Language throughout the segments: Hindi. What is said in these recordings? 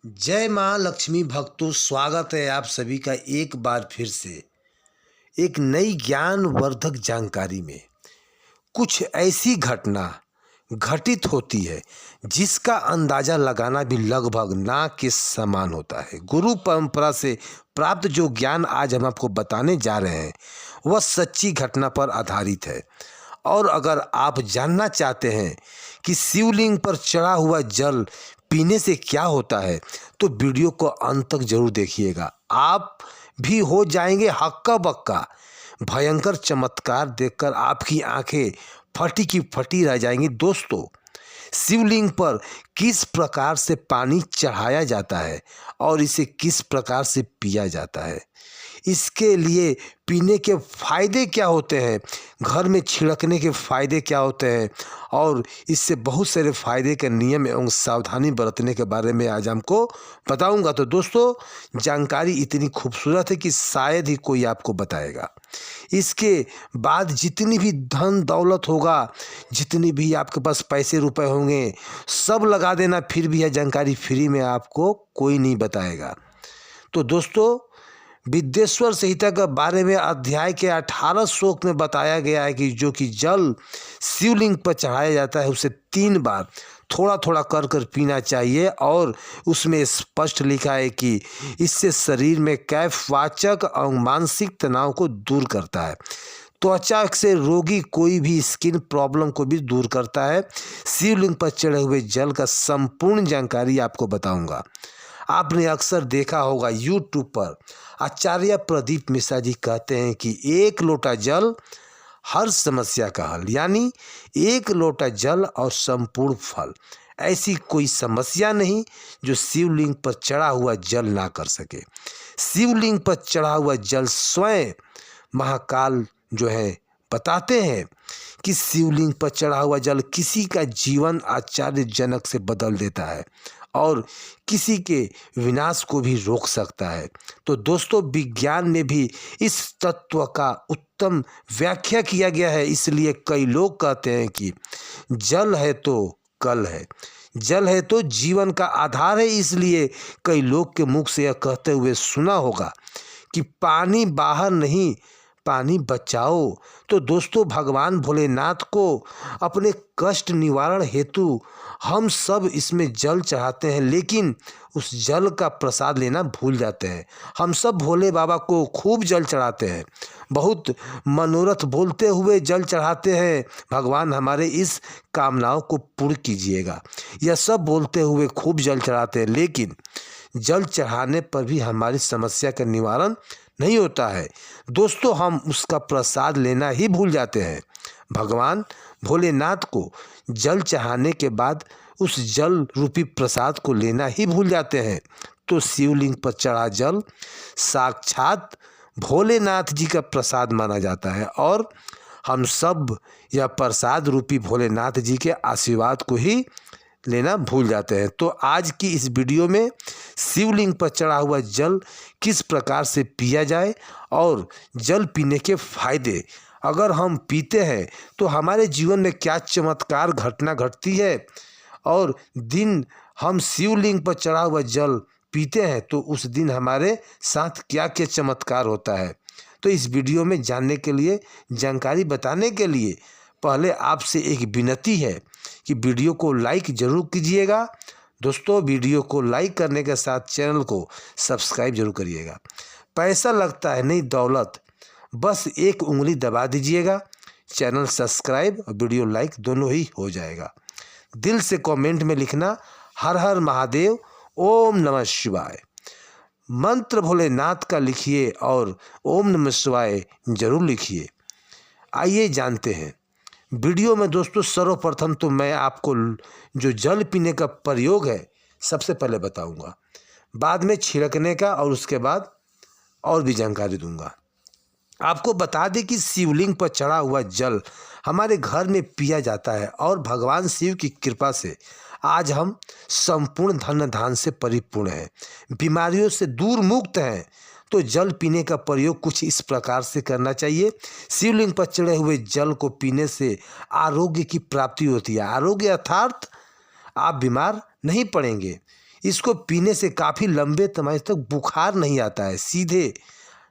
जय माँ लक्ष्मी भक्तों, स्वागत है आप सभी का एक बार फिर से एक नई ज्ञानवर्धक जानकारी में। कुछ ऐसी घटना घटित होती है जिसका अंदाज़ा लगाना भी लगभग ना के समान होता है। गुरु परंपरा से प्राप्त जो ज्ञान आज हम आपको बताने जा रहे हैं वह सच्ची घटना पर आधारित है। और अगर आप जानना चाहते हैं कि शिवलिंग पर चढ़ा हुआ जल पीने से क्या होता है तो वीडियो को अंत तक जरूर देखिएगा। आप भी हो जाएंगे हक्का बक्का। भयंकर चमत्कार देखकर आपकी आंखें फटी की फटी रह जाएंगी। दोस्तों, शिवलिंग पर किस प्रकार से पानी चढ़ाया जाता है और इसे किस प्रकार से पिया जाता है, इसके लिए पीने के फ़ायदे क्या होते हैं, घर में छिड़कने के फ़ायदे क्या होते हैं और इससे बहुत सारे फ़ायदे के नियम एवं सावधानी बरतने के बारे में आज हमको बताऊंगा। तो दोस्तों, जानकारी इतनी खूबसूरत है कि शायद ही कोई आपको बताएगा। इसके बाद जितनी भी धन दौलत होगा, जितनी भी आपके पास पैसे रुपए होंगे, सब लगा देना, फिर भी यह जानकारी फ्री में आपको कोई नहीं बताएगा। तो दोस्तों, विद्येश्वर संहिता के बारे में अध्याय के 18 श्लोक में बताया गया है कि जो कि जल शिवलिंग पर चढ़ाया जाता है उसे 3 बार थोड़ा थोड़ा कर कर पीना चाहिए। और उसमें स्पष्ट लिखा है कि इससे शरीर में कैफवाचक और मानसिक तनाव को दूर करता है, त्वचा से रोगी कोई भी स्किन प्रॉब्लम को भी दूर करता है। शिवलिंग पर चढ़े हुए जल का संपूर्ण जानकारी आपको बताऊंगा। आपने अक्सर देखा होगा यूट्यूब पर आचार्य प्रदीप मिश्रा जी कहते हैं कि 1 लोटा जल हर समस्या का हल, यानी 1 लोटा जल और संपूर्ण फल। ऐसी कोई समस्या नहीं जो शिवलिंग पर चढ़ा हुआ जल ना कर सके। शिवलिंग पर चढ़ा हुआ जल स्वयं महाकाल जो है बताते हैं कि शिवलिंग पर चढ़ा हुआ जल किसी का जीवन आश्चर्यजनक से बदल देता है और किसी के विनाश को भी रोक सकता है। तो दोस्तों, विज्ञान में भी इस तत्व का उत्तम व्याख्या किया गया है। इसलिए कई लोग कहते हैं कि जल है तो कल है, जल है तो जीवन का आधार है। इसलिए कई लोग के मुख से यह कहते हुए सुना होगा कि पानी बाहर नहीं, पानी बचाओ। तो दोस्तों, भगवान भोलेनाथ को अपने कष्ट निवारण हेतु हम सब इसमें जल चढ़ाते हैं, लेकिन उस जल का प्रसाद लेना भूल जाते हैं। हम सब भोले बाबा को खूब जल चढ़ाते हैं, बहुत मनोरथ बोलते हुए जल चढ़ाते हैं, भगवान हमारे इस कामनाओं को पूर्ण कीजिएगा, यह सब बोलते हुए खूब जल चढ़ाते हैं। लेकिन जल चढ़ाने पर भी हमारी समस्या का निवारण नहीं होता है। दोस्तों, हम उसका प्रसाद लेना ही भूल जाते हैं। भगवान भोलेनाथ को जल चढ़ाने के बाद उस जल रूपी प्रसाद को लेना ही भूल जाते हैं। तो शिवलिंग पर चढ़ा जल साक्षात भोलेनाथ जी का प्रसाद माना जाता है और हम सब यह प्रसाद रूपी भोलेनाथ जी के आशीर्वाद को ही लेना भूल जाते हैं। तो आज की इस वीडियो में शिवलिंग पर चढ़ा हुआ जल किस प्रकार से पिया जाए और जल पीने के फायदे, अगर हम पीते हैं तो हमारे जीवन में क्या चमत्कार घटना घटती है, और दिन हम शिवलिंग पर चढ़ा हुआ जल पीते हैं तो उस दिन हमारे साथ क्या क्या चमत्कार होता है। तो इस वीडियो में जानने के लिए, जानकारी बताने के लिए पहले आपसे एक विनती है कि वीडियो को लाइक जरूर कीजिएगा। दोस्तों, वीडियो को लाइक करने के साथ चैनल को सब्सक्राइब जरूर करिएगा। पैसा लगता है नहीं दौलत, बस एक उंगली दबा दीजिएगा, चैनल सब्सक्राइब और वीडियो लाइक दोनों ही हो जाएगा। दिल से कमेंट में लिखना हर हर महादेव, ओम नमः शिवाय। मंत्र भोलेनाथ का लिखिए और ओम नमः शिवाय जरूर लिखिए। आइए जानते हैं वीडियो में। दोस्तों, सर्वप्रथम तो मैं आपको जो जल पीने का प्रयोग है सबसे पहले बताऊंगा, बाद में छिड़कने का और उसके बाद और भी जानकारी दूंगा। आपको बता दें कि शिवलिंग पर चढ़ा हुआ जल हमारे घर में पिया जाता है और भगवान शिव की कृपा से आज हम संपूर्ण धन धान से परिपूर्ण हैं, बीमारियों से दूर मुक्त हैं। तो जल पीने का प्रयोग कुछ इस प्रकार से करना चाहिए। शिवलिंग पर चढ़े हुए जल को पीने से आरोग्य की प्राप्ति होती है। आरोग्य अर्थात आप बीमार नहीं पड़ेंगे। इसको पीने से काफ़ी लंबे समय तक बुखार नहीं आता है। सीधे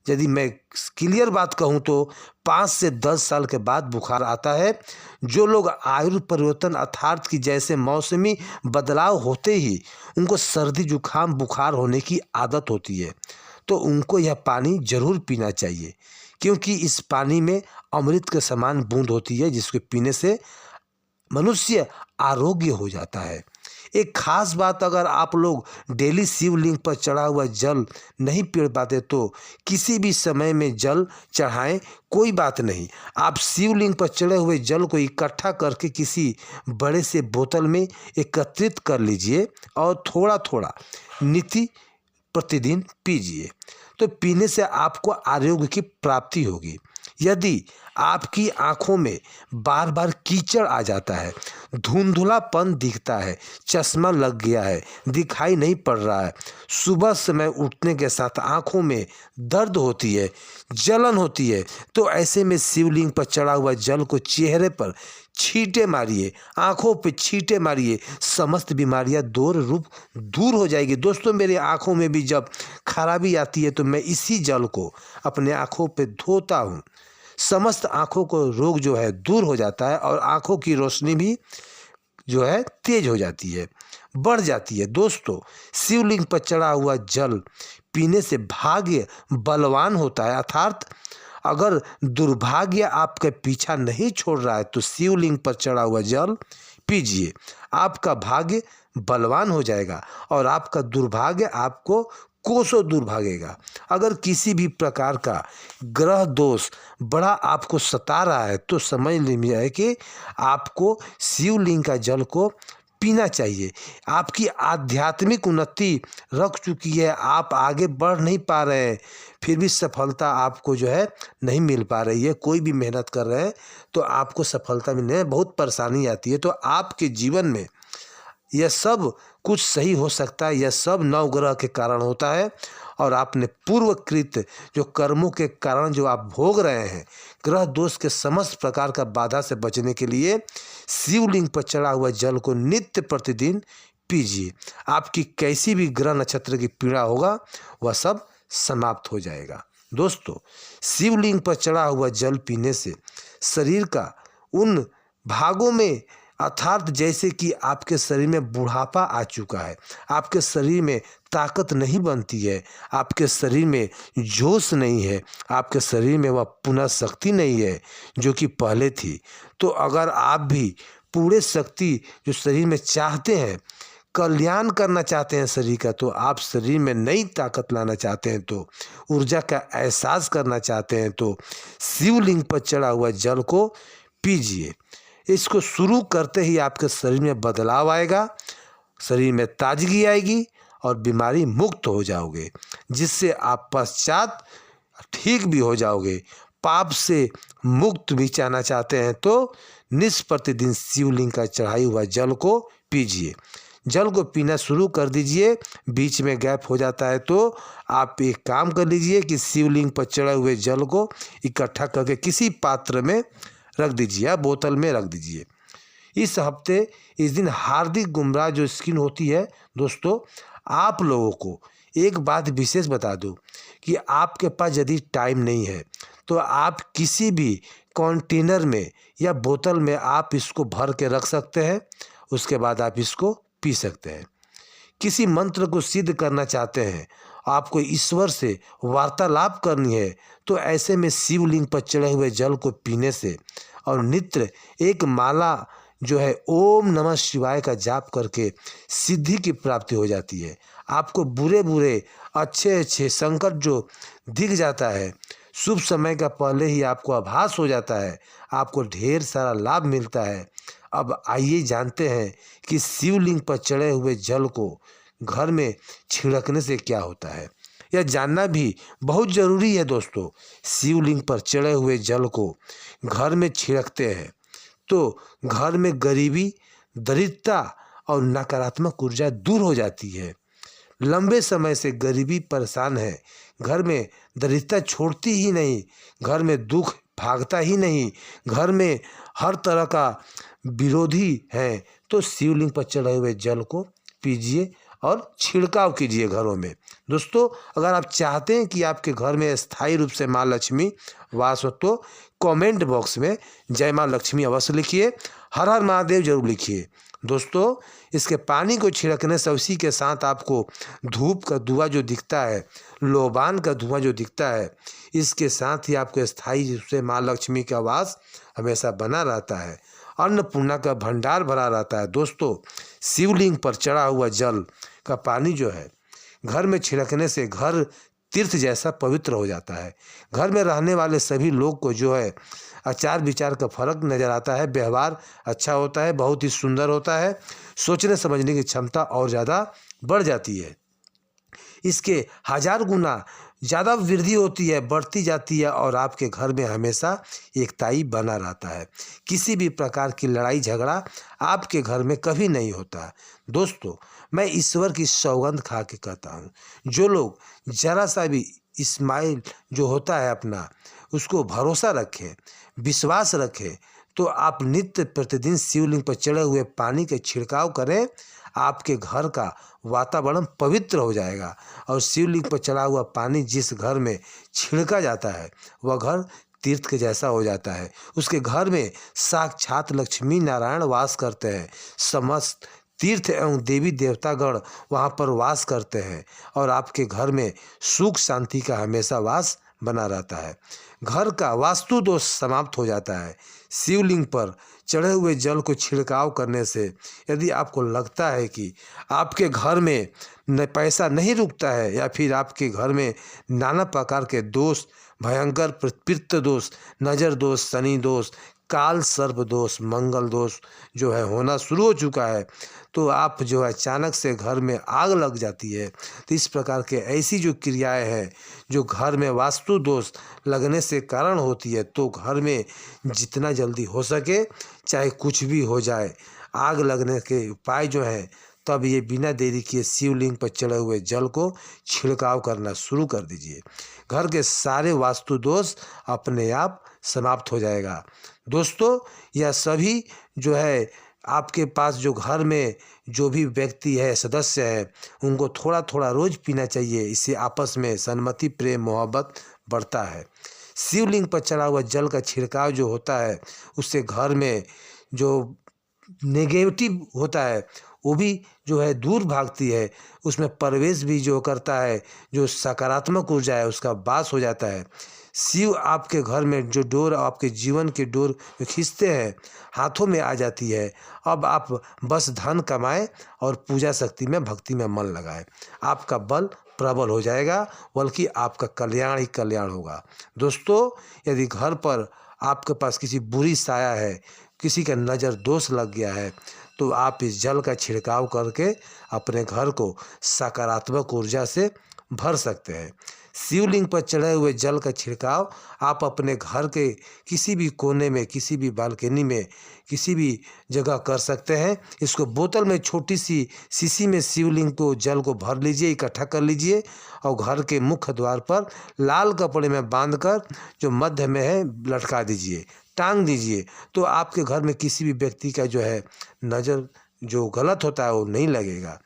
यदि मैं क्लियर बात कहूँ तो 5 से 10 साल के बाद बुखार आता है। जो लोग आयु परिवर्तन अर्थात कि जैसे मौसमी बदलाव होते ही उनको सर्दी जुकाम बुखार होने की आदत होती है, तो उनको यह पानी ज़रूर पीना चाहिए, क्योंकि इस पानी में अमृत के समान बूंद होती है, जिसको पीने से मनुष्य आरोग्य हो जाता है। एक खास बात, अगर आप लोग डेली शिवलिंग पर चढ़ा हुआ जल नहीं पी पाते तो किसी भी समय में जल चढ़ाएं, कोई बात नहीं। आप शिवलिंग पर चढ़े हुए जल को इकट्ठा करके किसी बड़े से बोतल में एकत्रित कर लीजिए और थोड़ा थोड़ा नित्य प्रतिदिन पीजिए, तो पीने से आपको आरोग्य की प्राप्ति होगी। यदि आपकी आंखों में बार बार कीचड़ आ जाता है, धुंधलापन दिखता है, चश्मा लग गया है, दिखाई नहीं पड़ रहा है, सुबह समय उठने के साथ आंखों में दर्द होती है, जलन होती है, तो ऐसे में शिवलिंग पर चढ़ा हुआ जल को चेहरे पर छींटे मारिए, आंखों पे छींटे मारिए, समस्त बीमारियां दूर हो जाएगी। दोस्तों, मेरी आंखों में भी जब खराबी आती है तो मैं इसी जल को अपने आंखों पे धोता हूँ। समस्त आंखों को रोग जो है दूर हो जाता है और आंखों की रोशनी भी जो है तेज हो जाती है, बढ़ जाती है। दोस्तों, शिवलिंग पर चढ़ा हुआ जल पीने से भाग्य बलवान होता है, अर्थात अगर दुर्भाग्य आपके पीछा नहीं छोड़ रहा है तो शिवलिंग पर चढ़ा हुआ जल पीजिए, आपका भाग्य बलवान हो जाएगा और आपका दुर्भाग्य आपको कोसों दूर भागेगा। अगर किसी भी प्रकार का ग्रह दोष बड़ा आपको सता रहा है तो समझ लीजिए कि आपको शिवलिंग का जल को पीना चाहिए। आपकी आध्यात्मिक उन्नति रख चुकी है, आप आगे बढ़ नहीं पा रहे हैं, फिर भी सफलता आपको जो है नहीं मिल पा रही है। कोई भी मेहनत कर रहे हैं तो आपको सफलता मिलने में बहुत परेशानी आती है, तो आपके जीवन में यह सब कुछ सही हो सकता है। यह सब नवग्रह के कारण होता है और आपने पूर्वकृत जो कर्मों के कारण जो आप भोग रहे हैं, ग्रह दोष के समस्त प्रकार का बाधा से बचने के लिए शिवलिंग पर चढ़ा हुआ जल को नित्य प्रतिदिन पीजिए। आपकी कैसी भी ग्रह नक्षत्र की पीड़ा होगा वह सब समाप्त हो जाएगा। दोस्तों, शिवलिंग पर चढ़ा हुआ जल पीने से शरीर का उन भागों में, अर्थात जैसे कि आपके शरीर में बुढ़ापा आ चुका है, आपके शरीर में ताकत नहीं बनती है, आपके शरीर में जोश नहीं है, आपके शरीर में वह पुनः शक्ति नहीं है जो कि पहले थी, तो अगर आप भी पूरे शक्ति जो शरीर में चाहते हैं, कल्याण करना चाहते हैं शरीर का, तो आप शरीर में नई ताकत लाना चाहते हैं, तो ऊर्जा का एहसास करना चाहते हैं, तो शिवलिंग पर चढ़ा हुआ जल को पीजिए। इसको शुरू करते ही आपके शरीर में बदलाव आएगा, शरीर में ताजगी आएगी और बीमारी मुक्त हो जाओगे, जिससे आप पश्चात ठीक भी हो जाओगे। पाप से मुक्त भी चाहना चाहते हैं तो निष्प्रतिदिन शिवलिंग का चढ़ाई हुआ जल को पीजिए। जल को पीना शुरू कर दीजिए, बीच में गैप हो जाता है तो आप एक काम कर लीजिए कि शिवलिंग पर चढ़े हुए जल को इकट्ठा करके किसी पात्र में रख दीजिए या बोतल में रख दीजिए। इस हफ्ते इस दिन हार्दिक गुमराह जो स्किन होती है, दोस्तों आप लोगों को एक बात विशेष बता दूं कि आपके पास यदि टाइम नहीं है तो आप किसी भी कंटेनर में या बोतल में आप इसको भर के रख सकते हैं, उसके बाद आप इसको पी सकते हैं। किसी मंत्र को सिद्ध करना चाहते हैं, आपको ईश्वर से वार्तालाप करनी है, तो ऐसे में शिवलिंग पर चढ़े हुए जल को पीने से और नित्य एक माला जो है ओम नमः शिवाय का जाप करके सिद्धि की प्राप्ति हो जाती है। आपको बुरे बुरे अच्छे अच्छे संकट जो दिख जाता है, शुभ समय का पहले ही आपको आभास हो जाता है, आपको ढेर सारा लाभ मिलता है। अब आइए जानते हैं कि शिवलिंग पर चढ़े हुए जल को घर में छिड़कने से क्या होता है। यह जानना भी बहुत ज़रूरी है। दोस्तों, शिवलिंग पर चढ़े हुए जल को घर में छिड़कते हैं तो घर में गरीबी, दरिद्रता और नकारात्मक ऊर्जा दूर हो जाती है। लंबे समय से गरीबी परेशान है, घर में दरिद्रता छोड़ती ही नहीं, घर में दुख भागता ही नहीं, घर में हर तरह का विरोधी है, तो शिवलिंग पर चढ़े हुए जल को पीजिए और छिड़काव कीजिए घरों में। दोस्तों, अगर आप चाहते हैं कि आपके घर में स्थायी रूप से माँ लक्ष्मी वास हो तो कमेंट बॉक्स में जय माँ लक्ष्मी अवश्य लिखिए, हर हर महादेव जरूर लिखिए। दोस्तों, इसके पानी को छिड़कने से उसी के साथ आपको धूप का धुआं जो दिखता है, लोबान का धुआं जो दिखता है, इसके साथ ही आपको स्थायी रूप से माँ लक्ष्मी का वास हमेशा बना रहता है, अन्नपूर्णा का भंडार भरा रहता है। दोस्तों, शिवलिंग पर चढ़ा हुआ जल का पानी जो है घर में छिड़कने से घर तीर्थ जैसा पवित्र हो जाता है। घर में रहने वाले सभी लोग को जो है आचार विचार का फर्क नज़र आता है, व्यवहार अच्छा होता है, बहुत ही सुंदर होता है, सोचने समझने की क्षमता और ज़्यादा बढ़ जाती है। इसके हजार गुना ज़्यादा वृद्धि होती है, बढ़ती जाती है और आपके घर में हमेशा एकताई बना रहता है। किसी भी प्रकार की लड़ाई झगड़ा आपके घर में कभी नहीं होता। दोस्तों, मैं ईश्वर की सौगंध खा के कहता हूँ, जो लोग जरा सा भी इस्माइल जो होता है अपना उसको भरोसा रखें, विश्वास रखें, तो आप नित्य प्रतिदिन शिवलिंग पर चढ़े हुए पानी के छिड़काव करें, आपके घर का वातावरण पवित्र हो जाएगा। और शिवलिंग पर चढ़ा हुआ पानी जिस घर में छिड़का जाता है वह घर तीर्थ के जैसा हो जाता है। उसके घर में साक्षात लक्ष्मी नारायण वास करते हैं, समस्त तीर्थ एवं देवी देवतागण वहाँ पर वास करते हैं और आपके घर में सुख शांति का हमेशा वास बना रहता है। घर का वास्तु दोष समाप्त हो जाता है। शिवलिंग पर चढ़े हुए जल को छिड़काव करने से यदि आपको लगता है कि आपके घर में न पैसा नहीं रुकता है या फिर आपके घर में नाना प्रकार के दोष, भयंकर पितृ दोष, नज़र दोष, शनि दोष, काल सर्प दोष, मंगल दोष जो है होना शुरू हो चुका है, तो आप जो है अचानक से घर में आग लग जाती है, तो इस प्रकार के ऐसी जो क्रियाएं हैं जो घर में वास्तु दोष लगने से कारण होती है, तो घर में जितना जल्दी हो सके चाहे कुछ भी हो जाए, आग लगने के उपाय जो हैं तब ये बिना देरी किए शिवलिंग पर चढ़े हुए जल को छिड़काव करना शुरू कर दीजिए। घर के सारे वास्तु दोष अपने आप समाप्त हो जाएगा। दोस्तों, यह सभी जो है आपके पास जो घर में जो भी व्यक्ति है, सदस्य है, उनको थोड़ा थोड़ा रोज़ पीना चाहिए। इससे आपस में सहमति, प्रेम, मोहब्बत बढ़ता है। शिवलिंग पर चढ़ा हुआ जल का छिड़काव जो होता है उससे घर में जो नेगेटिव होता है वो भी जो है दूर भागती है, उसमें प्रवेश भी जो करता है, जो सकारात्मक ऊर्जा है उसका वास हो जाता है। शिव आपके घर में जो डोर, आपके जीवन की डोर खींचते हैं, हाथों में आ जाती है। अब आप बस धन कमाएं और पूजा शक्ति में, भक्ति में मन लगाएं, आपका बल प्रबल हो जाएगा, बल्कि आपका कल्याण ही कल्याण होगा। दोस्तों, यदि घर पर आपके पास किसी बुरी साया है, किसी का नज़र दोष लग गया है, तो आप इस जल का छिड़काव करके अपने घर को सकारात्मक ऊर्जा से भर सकते हैं। शिवलिंग पर चढ़े हुए जल का छिड़काव आप अपने घर के किसी भी कोने में, किसी भी बालकनी में, किसी भी जगह कर सकते हैं। इसको बोतल में छोटी सी शीशी में शिवलिंग को जल को भर लीजिए, इकट्ठा कर लीजिए और घर के मुख्य द्वार पर लाल कपड़े में बांधकर जो मध्य में है लटका दीजिए, टांग दीजिए। तो आपके घर में किसी भी व्यक्ति का जो है नज़र जो गलत होता है वो नहीं लगेगा।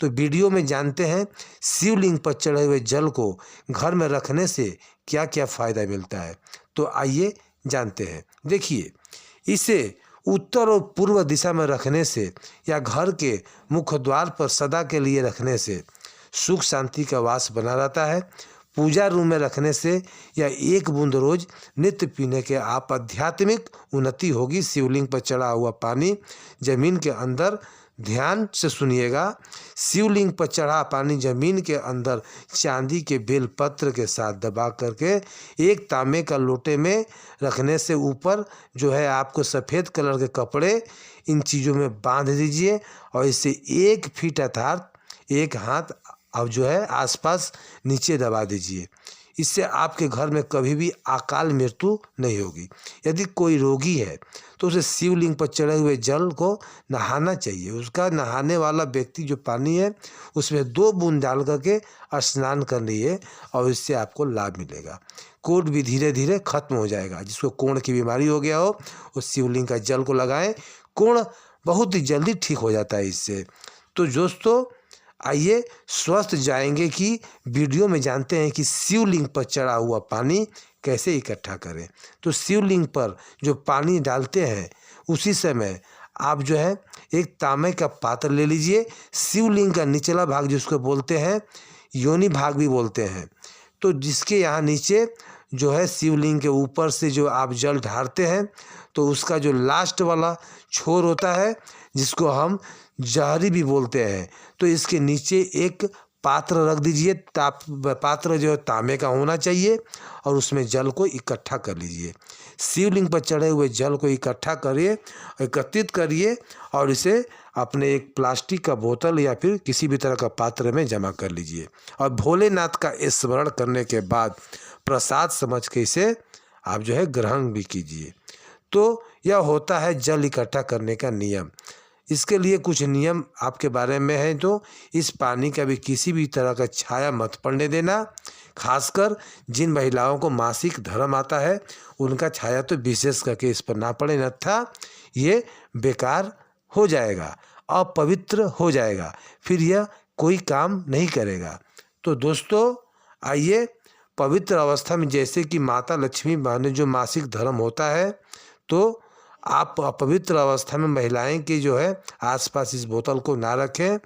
तो वीडियो में जानते हैं शिवलिंग पर चढ़े हुए जल को घर में रखने से क्या क्या फ़ायदा मिलता है। तो आइए जानते हैं। देखिए, इसे उत्तर और पूर्व दिशा में रखने से या घर के मुख्य द्वार पर सदा के लिए रखने से सुख शांति का वास बना रहता है। पूजा रूम में रखने से या एक बूंद रोज नित्य पीने के आप आध्यात्मिक उन्नति होगी। शिवलिंग पर चढ़ा हुआ पानी जमीन के अंदर, ध्यान से सुनिएगा, शिवलिंग पर चढ़ा पानी जमीन के अंदर चांदी के बेल पत्र के साथ दबा करके एक तांबे का लोटे में रखने से ऊपर जो है आपको सफ़ेद कलर के कपड़े इन चीज़ों में बांध दीजिए और इसे 1 फीट अर्थात 1 हाथ अब जो है आसपास नीचे दबा दीजिए। इससे आपके घर में कभी भी अकाल मृत्यु नहीं होगी। यदि कोई रोगी है तो उसे शिवलिंग पर चढ़े हुए जल को नहाना चाहिए। उसका नहाने वाला व्यक्ति जो पानी है उसमें 2 बूंद डाल करके स्नान कर लिए और इससे आपको लाभ मिलेगा। कोढ़ भी धीरे धीरे खत्म हो जाएगा। जिसको कोढ़ की बीमारी हो गया हो उस शिवलिंग का जल को लगाएं, कोढ़ बहुत ही जल्दी ठीक हो जाता है इससे। तो दोस्तों, आइए स्वस्थ जाएंगे कि वीडियो में जानते हैं कि शिवलिंग पर चढ़ा हुआ पानी कैसे इकट्ठा करें। तो शिवलिंग पर जो पानी डालते हैं उसी समय आप जो है एक तांबे का पात्र ले लीजिए। शिवलिंग का निचला भाग जिसको बोलते हैं योनि भाग भी बोलते हैं, तो जिसके यहाँ नीचे जो है शिवलिंग के ऊपर से जो आप जल ढारते हैं तो उसका जो लास्ट वाला छोर होता है जिसको हम जहरी भी बोलते हैं, तो इसके नीचे एक पात्र रख दीजिए। पात्र जो है तांबे का होना चाहिए और उसमें जल को इकट्ठा कर लीजिए। शिवलिंग पर चढ़े हुए जल को इकट्ठा करिए, एकत्रित करिए और इसे अपने एक प्लास्टिक का बोतल या फिर किसी भी तरह का पात्र में जमा कर लीजिए और भोलेनाथ का स्मरण करने के बाद प्रसाद समझ के इसे आप जो है ग्रहण भी कीजिए। तो यह होता है जल इकट्ठा करने का नियम। इसके लिए कुछ नियम आपके बारे में है, तो इस पानी का भी किसी भी तरह का छाया मत पड़ने देना। खासकर जिन महिलाओं को मासिक धर्म आता है उनका छाया तो विशेष करके इस पर ना पड़े, अन्यथा ये बेकार हो जाएगा, अपवित्र हो जाएगा, फिर यह कोई काम नहीं करेगा। तो दोस्तों आइए पवित्र अवस्था में, जैसे कि माता लक्ष्मी माने जो मासिक धर्म होता है, तो आप अपवित्र अवस्था में महिलाएं की जो है आसपास इस बोतल को ना रखें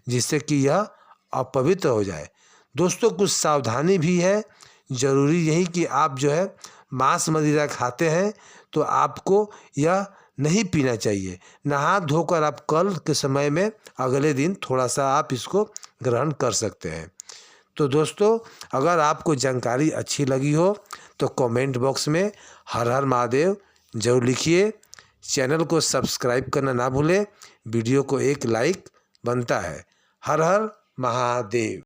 जिससे कि यह अपवित्र हो जाए। दोस्तों कुछ सावधानी भी है, ज़रूरी यही कि आप जो है मांस मदिरा खाते हैं तो आपको यह नहीं पीना चाहिए। नहा धोकर आप कल के समय में अगले दिन थोड़ा सा आप इसको ग्रहण कर सकते हैं। तो दोस्तों अगर आपको जानकारी अच्छी लगी हो तो कमेंट बॉक्स में हर हर महादेव जरूर लिखिए। चैनल को सब्सक्राइब करना ना भूलें, वीडियो को एक लाइक बनता है। हर हर महादेव।